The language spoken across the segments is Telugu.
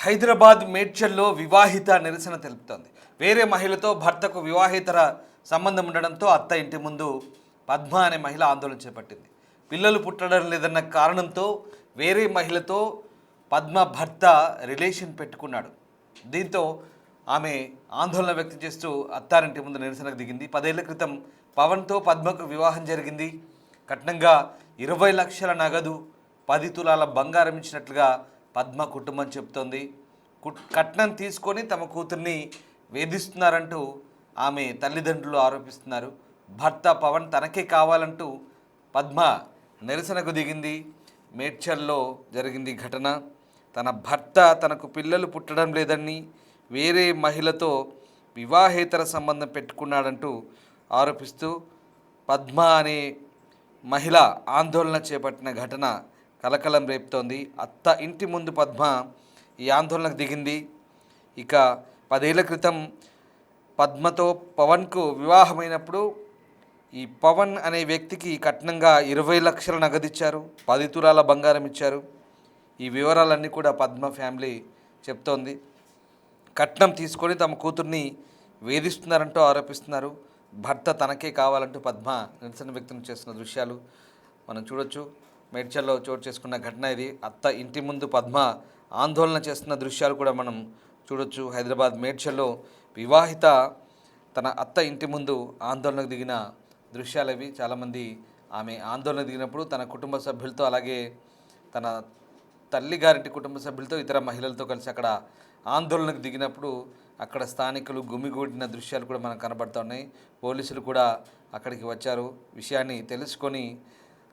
హైదరాబాద్ మేడ్చల్లో వివాహిత నిరసన తెలుపుతోంది. వేరే మహిళతో భర్తకు వివాహేతర సంబంధం ఉండడంతో అత్త ఇంటి ముందు పద్మ అనే మహిళ ఆందోళన చేపట్టింది. పిల్లలు పుట్టడం లేదన్న కారణంతో వేరే మహిళతో పద్మ భర్త రిలేషన్ పెట్టుకున్నాడు. దీంతో ఆమె ఆందోళన వ్యక్తం చేస్తూ అత్తారింటి ముందు నిరసనకు దిగింది. 10 ఏళ్ల క్రితం పవన్తో పద్మకు వివాహం జరిగింది. కట్నంగా 20 లక్షల నగదు 10 తులాల బంగారం ఇచ్చినట్లుగా పద్మ కుటుంబం చెబుతోంది. కట్నం తీసుకొని తమ కూతుర్ని వేధిస్తున్నారంటూ ఆమె తల్లిదండ్రులు ఆరోపిస్తున్నారు. భర్త పవన్ తనకే కావాలంటూ పద్మ నిరసనకు దిగింది. మేడ్చల్లో జరిగింది ఘటన. తన భర్త తనకు పిల్లలు పుట్టడం లేదని వేరే మహిళతో వివాహేతర సంబంధం పెట్టుకున్నాడంటూ ఆరోపిస్తూ పద్మ అనే మహిళ ఆందోళన చేపట్టిన ఘటన కలకలం రేపుతోంది. అత్త ఇంటి ముందు పద్మ ఈ ఆందోళనకు దిగింది. ఇక 10 ఏళ్ల క్రితం పద్మతో పవన్కు వివాహమైనప్పుడు ఈ పవన్ అనే వ్యక్తికి కట్నంగా 20 లక్షల నగదిచ్చారు, 10 తులాల బంగారం ఇచ్చారు. ఈ వివరాలన్నీ కూడా పద్మ ఫ్యామిలీ చెప్తోంది. కట్నం తీసుకొని తమ కూతుర్ని వేధిస్తున్నారంటూ ఆరోపిస్తున్నారు. భర్త తనకే కావాలంటూ పద్మ నిరసన వ్యక్తం చేస్తున్న దృశ్యాలు మనం చూడొచ్చు. మేడ్చల్లో చోటు చేసుకున్న ఘటన ఇది. అత్త ఇంటి ముందు పద్మ ఆందోళన చేస్తున్న దృశ్యాలు కూడా మనం చూడొచ్చు. హైదరాబాద్ మేడ్చల్లో వివాహిత తన అత్త ఇంటి ముందు ఆందోళనకు దిగిన దృశ్యాలు ఇవి. చాలామంది ఆమె ఆందోళన దిగినప్పుడు తన కుటుంబ సభ్యులతో, అలాగే తన తల్లి గారింటి కుటుంబ సభ్యులతో, ఇతర మహిళలతో కలిసి అక్కడ ఆందోళనకు దిగినప్పుడు అక్కడ స్థానికులు గుమిగూడిన దృశ్యాలు కూడా మనకు కనబడుతున్నాయి. పోలీసులు కూడా అక్కడికి వచ్చారు, విషయాన్ని తెలుసుకొని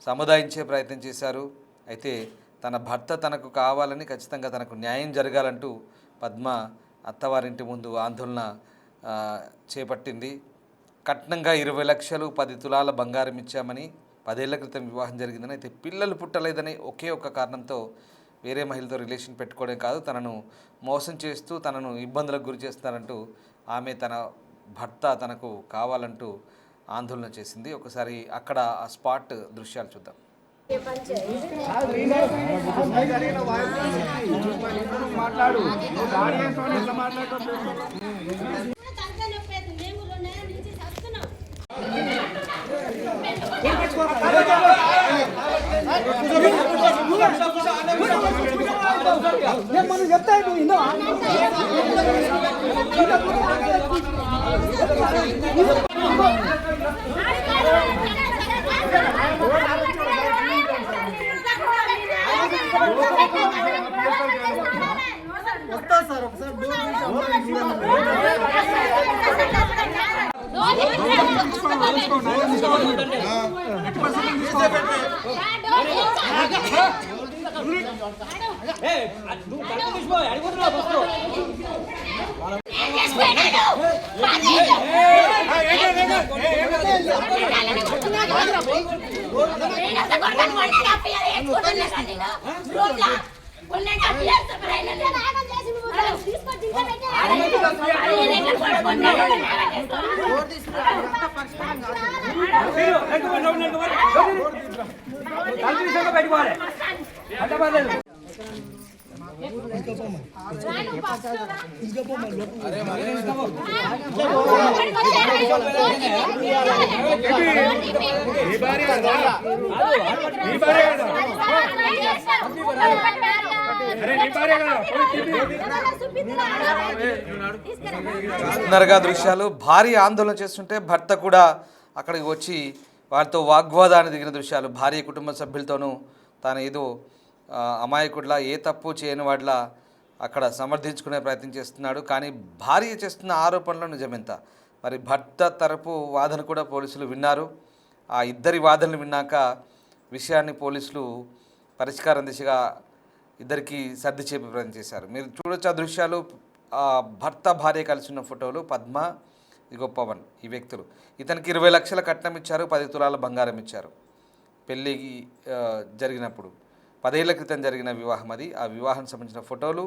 సముదాయించే ప్రయత్నం చేశారు. అయితే తన భర్త తనకు కావాలని, ఖచ్చితంగా తనకు న్యాయం జరగాలంటూ పద్మ అత్తవారింటి ముందు ఆందోళన చేపట్టింది. కట్నంగా 20 లక్షలు 10 తులాల బంగారం ఇచ్చామని, 10 ఏళ్ల క్రితం వివాహం జరిగిందని, అయితే పిల్లలు పుట్టలేదని ఒకే ఒక్క కారణంతో వేరే మహిళతో రిలేషన్ పెట్టుకోవడం కాదు, తనను మోసం చేస్తూ తనను ఇబ్బందులకు గురి చేస్తారంటూ ఆమె తన భర్త తనకు కావాలంటూ ఆందోళన చేసింది. ఒకసారి అక్కడ ఆ స్పాట్ దృశ్యాలు చూద్దాం. మనం చెప్తా వస్తా సార్ ఒకసారి నరగా దృశ్యాలు. భార్య ఆందోళన చేస్తుంటే భర్త కూడా అక్కడికి వచ్చి వారితో వాగ్వాదాన్ని దిగిన దృశ్యాలు. భార్య కుటుంబ సభ్యులతోనూ తాను ఏదో అమాయకుడిలా, ఏ తప్పు చేయని వాడిలా అక్కడ సమర్థించుకునే ప్రయత్నం చేస్తున్నాడు. కానీ భార్య చేస్తున్న ఆరోపణలో నిజమెంత? మరి భర్త తరపు వాదన కూడా పోలీసులు విన్నారు. ఆ ఇద్దరి వాదనలు విన్నాక విషయాన్ని పోలీసులు పరిష్కారం దిశగా ఇద్దరికి సర్ది చెప్పే ప్రయత్నం చేశారు. మీరు చూడొచ్చు ఆ దృశ్యాలు. భర్త భార్య కలిసి ఉన్న ఫోటోలు. పద్మ, ఇగో పవన్, ఈ వ్యక్తులు. ఇతనికి 20 లక్షల కట్నం ఇచ్చారు, 10 తులాల బంగారం ఇచ్చారు. పెళ్ళి జరిగినప్పుడు 10 ఏళ్ల క్రితం జరిగిన వివాహం అది. ఆ వివాహం సంబంధించిన ఫోటోలు.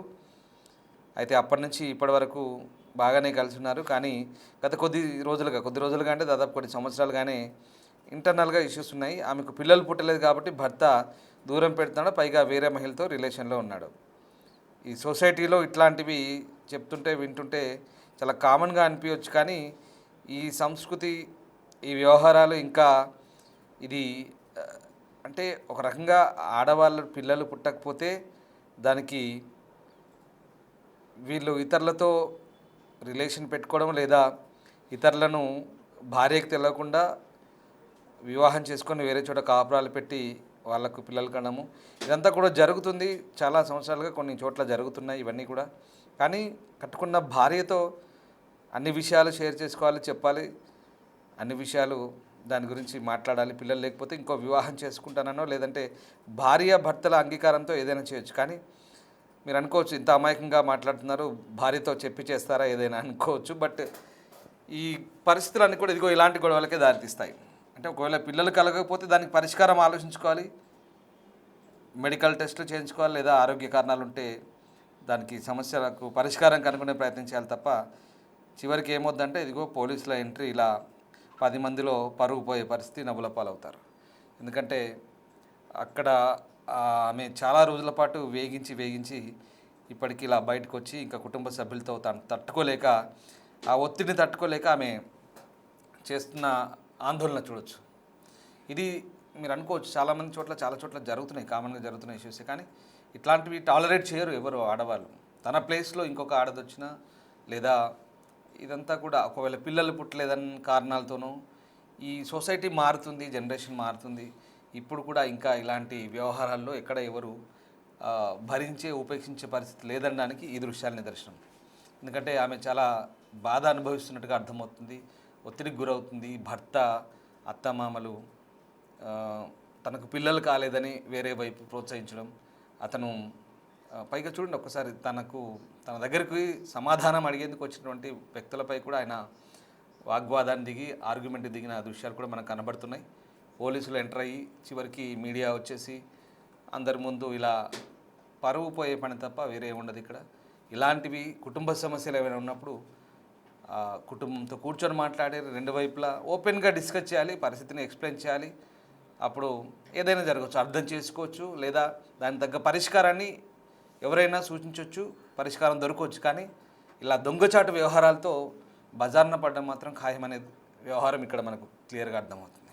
అయితే అప్పటి నుంచి ఇప్పటి వరకు బాగానే కలిసి ఉన్నారు. కానీ గత కొద్ది రోజులుగా అంటే దాదాపు కొన్ని సంవత్సరాలుగానే ఇంటర్నల్గా ఇష్యూస్ ఉన్నాయి. ఆమెకు పిల్లలు పుట్టలేదు కాబట్టి భర్త దూరం పెడుతున్నాడు, పైగా వేరే మహిళతో రిలేషన్లో ఉన్నాడు. ఈ సొసైటీలో ఇట్లాంటివి చెప్తుంటే వింటుంటే చాలా కామన్గా అనిపించవచ్చు, కానీ ఈ సంస్కృతి, ఈ వ్యవహారాలు ఇంకా ఇది ఆ, అంటే ఒక రకంగా ఆడవాళ్ళు పిల్లలు పుట్టకపోతే దానికి వీళ్ళు ఇతరులతో రిలేషన్ పెట్టుకోవడం, లేదా ఇతరులను భార్యకు తెలియకుండా వివాహం చేసుకొని వేరే చోట కాపురాలు పెట్టి వాళ్ళకు పిల్లలు కనడము, ఇదంతా కూడా జరుగుతుంది. చాలా సంవత్సరాలుగా కొన్ని చోట్ల జరుగుతున్నాయి ఇవన్నీ కూడా. కానీ కట్టుకున్న భార్యతో అన్ని విషయాలు షేర్ చేసుకోవాలి, చెప్పాలి, అన్ని విషయాలు దాని గురించి మాట్లాడాలి. పిల్లలు లేకపోతే ఇంకో వివాహం చేసుకుంటానో, లేదంటే భార్య భర్తల అంగీకారంతో ఏదైనా చేయొచ్చు. కానీ మీరు అనుకోవచ్చు ఇంత అమాయకంగా మాట్లాడుతున్నారు, భార్యతో చెప్పి చేస్తారా ఏదైనా అనుకోవచ్చు. బట్ ఈ పరిస్థితులన్నీ కూడా ఇదిగో ఇలాంటి గొడవలకే దారితీస్తాయి. అంటే ఒకవేళ పిల్లలు కలగకపోతే దానికి పరిష్కారం ఆలోచించుకోవాలి, మెడికల్ టెస్టులు చేయించుకోవాలి, లేదా ఆరోగ్య కారణాలు ఉంటే దానికి సమస్యలకు పరిష్కారం కనుక్కునే ప్రయత్నం చేయాలి తప్ప చివరికి ఏమవుద్దంటే ఇదిగో పోలీసుల ఎంట్రీ ఇలా 10 మందిలో పరుగు పోయే పరిస్థితి, నవ్వుల పాలవుతారు. ఎందుకంటే అక్కడ ఆమె చాలా రోజుల పాటు వేగించి ఇప్పటికి ఇలా బయటకు వచ్చి ఇంకా కుటుంబ సభ్యులతో తట్టుకోలేక, ఆ ఒత్తిడిని తట్టుకోలేక ఆమె చేస్తున్న ఆందోళన చూడొచ్చు. ఇది మీరు అనుకోవచ్చు చాలా చోట్ల జరుగుతున్నాయి, కామన్గా జరుగుతున్న ఇష్యూస్. కానీ ఇట్లాంటివి టాలరేట్ చేయరు ఎవరు ఆడవాళ్ళు. తన ప్లేస్లో ఇంకొక ఆడదొచ్చినా, లేదా ఇదంతా కూడా ఒకవేళ పిల్లలు పుట్టలేదన్న కారణాలతోనూ ఈ సొసైటీ మారుతుంది, జనరేషన్ మారుతుంది. ఇప్పుడు కూడా ఇంకా ఇలాంటి వ్యవహారాల్లో ఎక్కడ ఎవరు ఉపేక్షించే పరిస్థితి లేదనడానికి ఈ దృశ్యాల నిదర్శనం. ఎందుకంటే ఆమె చాలా బాధ అనుభవిస్తున్నట్టుగా అర్థమవుతుంది, ఒత్తిడికి గురవుతుంది. భర్త, అత్తమామలు తనకు పిల్లలు కాలేదని వేరే వైపు ప్రోత్సహించడం, అతను పైగా చూడండి ఒక్కసారి తన దగ్గరికి సమాధానం అడిగేందుకు వచ్చినటువంటి వ్యక్తులపై కూడా ఆయన వాగ్వాదాన్ని దిగి ఆర్గ్యుమెంట్ దిగిన దృశ్యాలు కూడా మనకు కనబడుతున్నాయి. పోలీసులు ఎంటర్ అయ్యి చివరికి మీడియా వచ్చేసి అందరి ముందు ఇలా పరువు పోయే పని తప్ప వేరే ఉండదు ఇక్కడ. ఇలాంటివి కుటుంబ సమస్యలు ఏమైనా ఉన్నప్పుడు కుటుంబంతో కూర్చొని మాట్లాడే, రెండు వైపులా ఓపెన్గా డిస్కస్ చేయాలి, పరిస్థితిని ఎక్స్ప్లెయిన్ చేయాలి. అప్పుడు ఏదైనా జరగవచ్చు, అర్థం చేసుకోవచ్చు, లేదా దాని తగ్గ పరిష్కారాన్ని ఎవరైనా సూచించవచ్చు, పరిష్కారం దొరకవచ్చు. కానీ ఇలా దొంగచాటు వ్యవహారాలతో బజార్న పడడం మాత్రం ఖాయమనే వ్యవహారం ఇక్కడ మనకు క్లియర్గా అర్థమవుతుంది.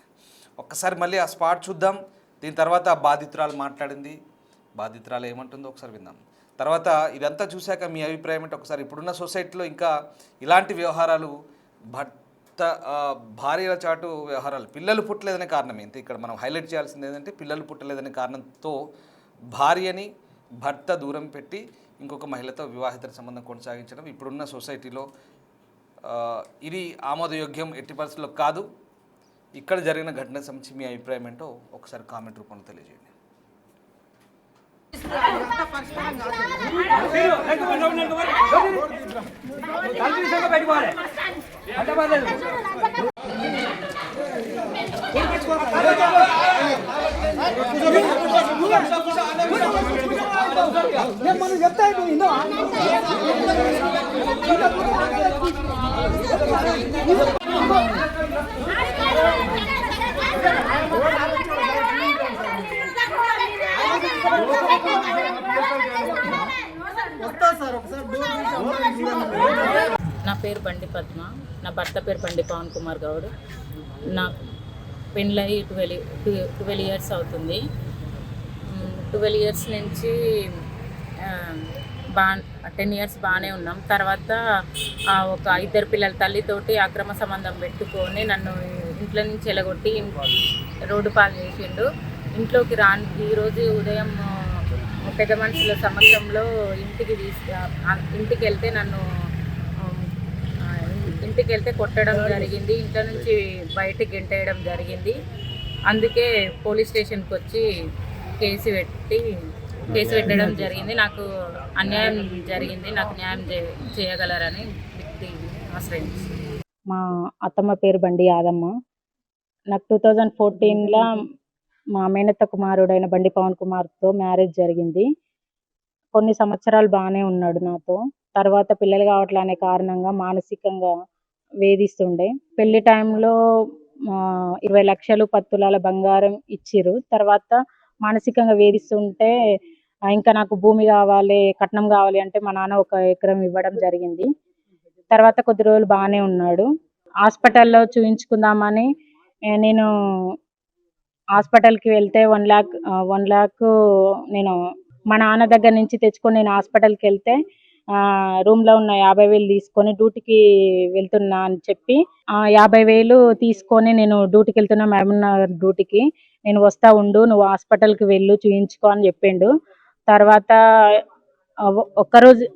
ఒక్కసారి మళ్ళీ ఆ స్పాట్ చూద్దాం. దీని తర్వాత బాధితురాలు మాట్లాడింది, బాధితురాలు ఏమంటుందో ఒకసారి విందాం. తర్వాత ఇదంతా చూశాక మీ అభిప్రాయం ఏంటి ఒకసారి. ఇప్పుడున్న సొసైటీలో ఇంకా ఇలాంటి వ్యవహారాలు, భార్యల చాటు వ్యవహారాలు, పిల్లలు పుట్టలేదనే కారణం ఏంటి ఇక్కడ మనం హైలైట్ చేయాల్సింది ఏంటంటే, పిల్లలు పుట్టలేదనే కారణంతో భార్యని భర్త దూరం పెట్టి ఇంకొక మహిళతో వివాహిత సంబంధం కొనసాగించడం ఇప్పుడున్న సొసైటీలో ఇది ఆమోదయోగ్యం ఎట్టి పరిస్థితుల్లో కాదు. ఇక్కడ జరిగిన ఘటన సంబంధించి మీ అభిప్రాయం ఏంటో ఒకసారి కామెంట్ రూపంలో తెలియజేయండి. మనం చెప్తా నా పేరు బండి పద్మ, నా భర్త పేరు బండి పవన్ కుమార్ గౌడ్. నా పెళ్ళయి 12 ఇయర్స్ అవుతుంది. 12 ఇయర్స్ నుంచి 10 ఇయర్స్ బాగానే ఉన్నాం. తర్వాత ఒక 2 పిల్లల తల్లితోటి అక్రమ సంబంధం పెట్టుకొని నన్ను ఇంట్లో నుంచి ఎలగొట్టి రోడ్డు పాలు చేసిండు. ఇంట్లోకి ఈరోజు ఉదయం పెద్ద మనుషుల సమక్షంలో ఇంటికి వెళ్తే కొట్టడం జరిగింది. ఇంట్లో నుంచి బయటికి గెంటేయడం జరిగింది. అందుకే పోలీస్ స్టేషన్కి వచ్చి కేసు పెట్టడం జరిగింది. నాకు అన్యాయం జరిగింది, నాకు న్యాయం చేయగలరని ఆశ్రయించి. మా అత్తమ్మ పేరు బండి యాదమ్మ. నాకు 2014లో మా మేనత్త కుమారుడైన బండి పవన్ కుమార్తో మ్యారేజ్ జరిగింది. కొన్ని సంవత్సరాలు బాగానే ఉన్నాడు నాతో. తర్వాత పిల్లలు కావట్లే అనే కారణంగా మానసికంగా వేధిస్తుండే. పెళ్లి టైంలో 20 లక్షలు 10 తులాల బంగారం ఇచ్చిర్రు. తర్వాత మానసికంగా వేధిస్తుంటే ఇంకా నాకు భూమి కావాలి, కట్నం కావాలి అంటే మా నాన్న 1 ఎకరం ఇవ్వడం జరిగింది. తర్వాత కొద్ది రోజులు బాగానే ఉన్నాడు. హాస్పిటల్లో చూయించుకుందామని నేను హాస్పిటల్కి వెళ్తే 1,00,000 నేను మా నాన్న దగ్గర నుంచి తెచ్చుకొని నేను హాస్పిటల్కి వెళ్తే రూమ్లో ఉన్న 50,000 తీసుకొని డ్యూటీకి వెళ్తున్నా అని చెప్పి 50,000 తీసుకొని నేను డ్యూటీకి వెళ్తున్నా, మహబూబ్నగర్ డ్యూటీకి. నేను వస్తా ఉండు, నువ్వు హాస్పిటల్కి వెళ్ళు చూయించుకో అని చెప్పిండు. తర్వాత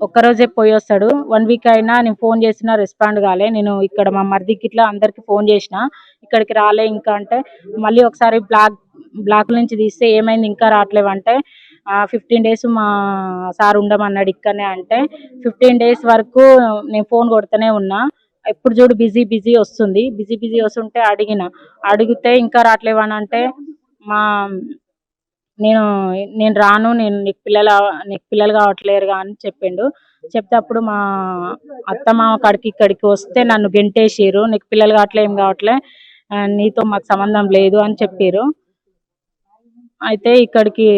ఒక్కరోజే పోయి వస్తాడు. 1 వీక్ అయినా నేను ఫోన్ చేసినా రెస్పాండ్ కాలే. నేను ఇక్కడ మా మరిదికి ఇట్లా అందరికి ఫోన్ చేసిన, ఇక్కడికి రాలే ఇంకా అంటే, మళ్ళీ ఒకసారి బ్లాక్ నుంచి తీస్తే ఏమైంది ఇంకా రావట్లేవంటే 15 days మా సార్ ఉండమన్నాడు ఇక్కడనే అంటే 15 days వరకు నేను ఫోన్ కొడుతూనే ఉన్నా. ఎప్పుడు చూడు బిజీ వస్తుంది. బిజీ వస్తుంటే అడిగితే ఇంకా రావట్లేవని అంటే నేను రాను, నీకు పిల్లలు కావట్లేరుగా అని చెప్పిండు. చెప్తే అప్పుడు మా అత్త మామ ఇక్కడికి వస్తే నన్ను గెంటేసిర్రు. నీకు పిల్లలు కావట్లే, ఏం కావట్లే, నీతో మాకు సంబంధం లేదు అని చెప్పారు. అయితే ఇక్కడికి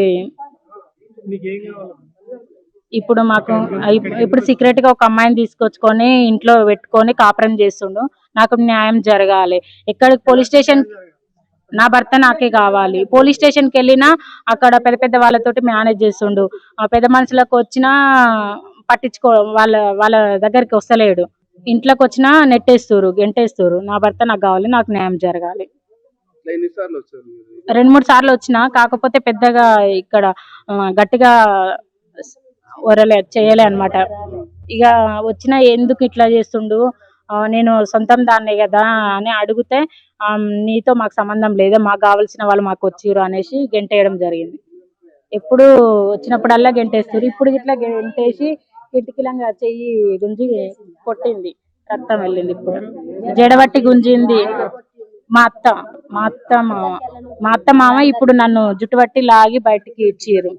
ఇప్పుడు సీక్రెట్ గా ఒక అమ్మాయిని తీసుకొచ్చుకొని ఇంట్లో పెట్టుకొని కాపురం చేస్తుండు. నాకు న్యాయం జరగాలి. ఎక్కడికి పోలీస్ స్టేషన్, నా భర్త నాకే కావాలి. పోలీస్ స్టేషన్కి వెళ్ళినా అక్కడ పెద్ద వాళ్ళతోటి మేనేజ్ చేస్తుండు. పెద్ద మనుషులకు వచ్చినా పట్టించుకో, వాళ్ళ దగ్గరికి వస్తలేడు. ఇంట్లోకి వచ్చినా నెట్టేస్తురు, గెంటేస్తురు. నా భర్త నాకు కావాలి, నాకు న్యాయం జరగాలి. 2-3 సార్లు వచ్చినా, కాకపోతే పెద్దగా ఇక్కడ గట్టిగా చేయలే అన్నమాట. ఇక వచ్చినా ఎందుకు ఇట్లా చేస్తుండు, నేను సొంతం దాన్నే కదా అని అడిగితే నీతో మాకు సంబంధం లేదు, మాకు కావాల్సిన వాళ్ళు మాకు వచ్చిర్రు అనేసి గెంటేయడం జరిగింది. ఎప్పుడు వచ్చినప్పుడల్లా గెంటేస్తారు. ఇప్పుడు ఇట్లా గెంటేసి కిటికీలంగా చెయ్యి గుంజి కొట్టింది, రక్తం వెళ్ళింది. ఇప్పుడు జడబట్టి గుంజింది మా అత్త మామ. ఇప్పుడు నన్ను జుట్టుబట్టి లాగి బయటికి ఇచ్చిర్రు.